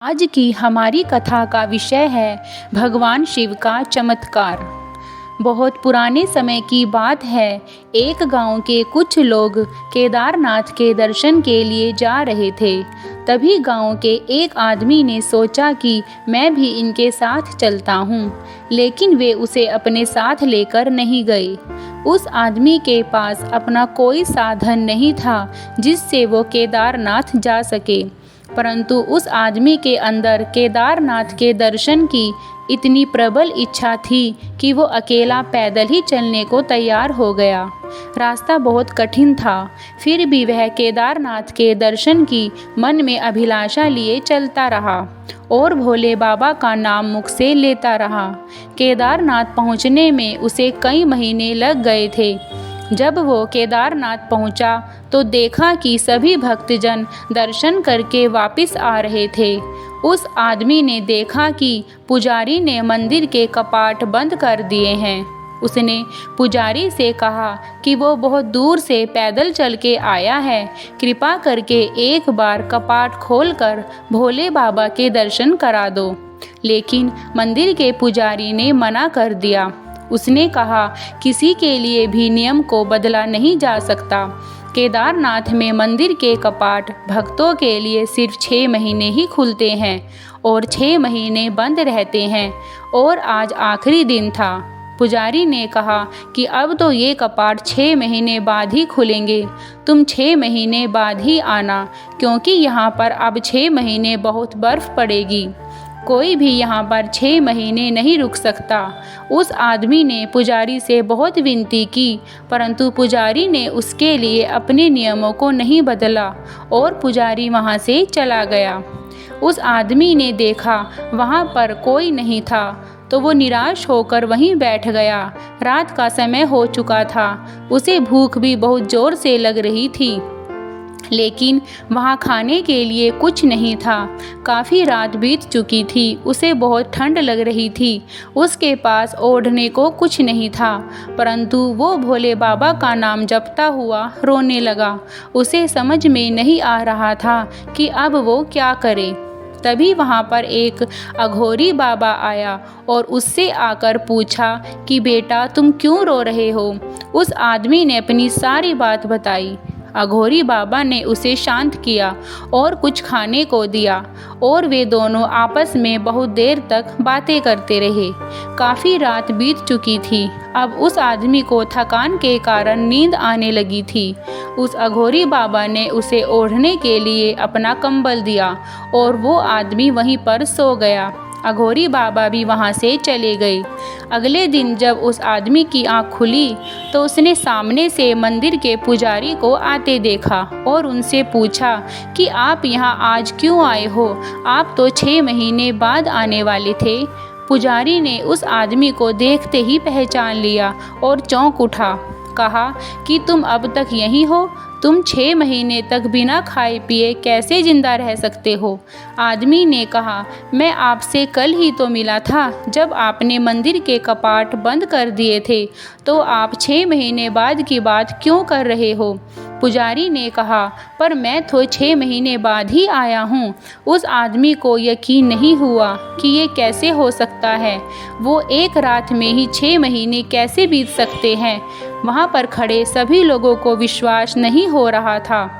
आज की हमारी कथा का विषय है भगवान शिव का चमत्कार। बहुत पुराने समय की बात है। एक गांव के कुछ लोग केदारनाथ के दर्शन के लिए जा रहे थे। तभी गांव के एक आदमी ने सोचा कि मैं भी इनके साथ चलता हूँ, लेकिन वे उसे अपने साथ लेकर नहीं गए। उस आदमी के पास अपना कोई साधन नहीं था जिससे वो केदारनाथ जा सके, परंतु उस आदमी के अंदर केदारनाथ के दर्शन की इतनी प्रबल इच्छा थी कि वो अकेला पैदल ही चलने को तैयार हो गया। रास्ता बहुत कठिन था, फिर भी वह केदारनाथ के दर्शन की मन में अभिलाषा लिए चलता रहा और भोले बाबा का नाम मुख से लेता रहा। केदारनाथ पहुंचने में उसे कई महीने लग गए थे। जब वो केदारनाथ पहुंचा तो देखा कि सभी भक्तजन दर्शन करके वापस आ रहे थे। उस आदमी ने देखा कि पुजारी ने मंदिर के कपाट बंद कर दिए हैं। उसने पुजारी से कहा कि वो बहुत दूर से पैदल चल के आया है, कृपा करके एक बार कपाट खोलकर भोले बाबा के दर्शन करा दो। लेकिन मंदिर के पुजारी ने मना कर दिया। उसने कहा, किसी के लिए भी नियम को बदला नहीं जा सकता। केदारनाथ में मंदिर के कपाट भक्तों के लिए सिर्फ 6 महीने ही खुलते हैं और 6 महीने बंद रहते हैं, और आज आखिरी दिन था। पुजारी ने कहा कि अब तो ये कपाट 6 महीने बाद ही खुलेंगे, तुम 6 महीने बाद ही आना, क्योंकि यहाँ पर अब 6 महीने बहुत बर्फ़ पड़ेगी। कोई भी यहाँ पर 6 महीने नहीं रुक सकता। उस आदमी ने पुजारी से बहुत विनती की, परंतु पुजारी ने उसके लिए अपने नियमों को नहीं बदला और पुजारी वहाँ से चला गया। उस आदमी ने देखा वहाँ पर कोई नहीं था तो वो निराश होकर वहीं बैठ गया। रात का समय हो चुका था। उसे भूख भी बहुत ज़ोर से लग रही थी, लेकिन वहाँ खाने के लिए कुछ नहीं था। काफ़ी रात बीत चुकी थी। उसे बहुत ठंड लग रही थी। उसके पास ओढ़ने को कुछ नहीं था, परंतु वो भोले बाबा का नाम जपता हुआ रोने लगा। उसे समझ में नहीं आ रहा था कि अब वो क्या करे। तभी वहाँ पर एक अघोरी बाबा आया और उससे आकर पूछा कि बेटा, तुम क्यों रो रहे हो। उस आदमी ने अपनी सारी बात बताई। अघोरी बाबा ने उसे शांत किया और कुछ खाने को दिया, और वे दोनों आपस में बहुत देर तक बातें करते रहे। काफ़ी रात बीत चुकी थी। अब उस आदमी को थकान के कारण नींद आने लगी थी। उस अघोरी बाबा ने उसे ओढ़ने के लिए अपना कंबल दिया और वो आदमी वहीं पर सो गया। अघोरी बाबा भी वहाँ से चले गए। अगले दिन जब उस आदमी की आँख खुली तो उसने सामने से मंदिर के पुजारी को आते देखा और उनसे पूछा कि आप यहाँ आज क्यों आए हो, आप तो 6 महीने बाद आने वाले थे। पुजारी ने उस आदमी को देखते ही पहचान लिया और चौंक उठा। कहा कि तुम अब तक यहीं हो, तुम 6 महीने तक बिना खाए पिए कैसे जिंदा रह सकते हो। आदमी ने कहा, मैं आपसे कल ही तो मिला था जब आपने मंदिर के कपाट बंद कर दिए थे, तो आप 6 महीने बाद की बात क्यों कर रहे हो। पुजारी ने कहा, पर मैं तो 6 महीने बाद ही आया हूँ। उस आदमी को यकीन नहीं हुआ कि ये कैसे हो सकता है। वो एक रात में ही 6 महीने कैसे बीत सकते हैं। वहाँ पर खड़े सभी लोगों को विश्वास नहीं हो रहा था।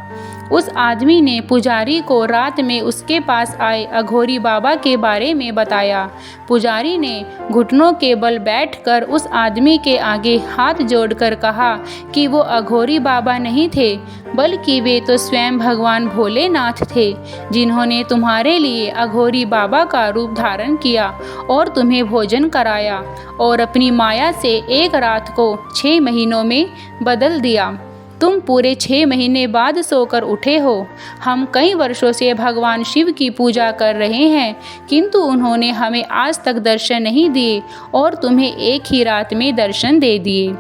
उस आदमी ने पुजारी को रात में उसके पास आए अघोरी बाबा के बारे में बताया। पुजारी ने घुटनों के बल बैठकर उस आदमी के आगे हाथ जोड़कर कहा कि वो अघोरी बाबा नहीं थे, बल्कि वे तो स्वयं भगवान भोलेनाथ थे, जिन्होंने तुम्हारे लिए अघोरी बाबा का रूप धारण किया और तुम्हें भोजन कराया और अपनी माया से एक रात को 6 महीनों में बदल दिया। तुम पूरे 6 महीने बाद सोकर उठे हो। हम कई वर्षों से भगवान शिव की पूजा कर रहे हैं, किंतु उन्होंने हमें आज तक दर्शन नहीं दिए और तुम्हें एक ही रात में दर्शन दे दिए।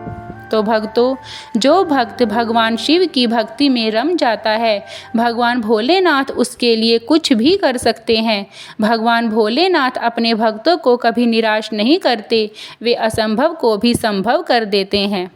तो भक्तों, जो भक्त भगवान शिव की भक्ति में रम जाता है, भगवान भोलेनाथ उसके लिए कुछ भी कर सकते हैं। भगवान भोलेनाथ अपने भक्तों को कभी निराश नहीं करते, वे असंभव को भी संभव कर देते हैं।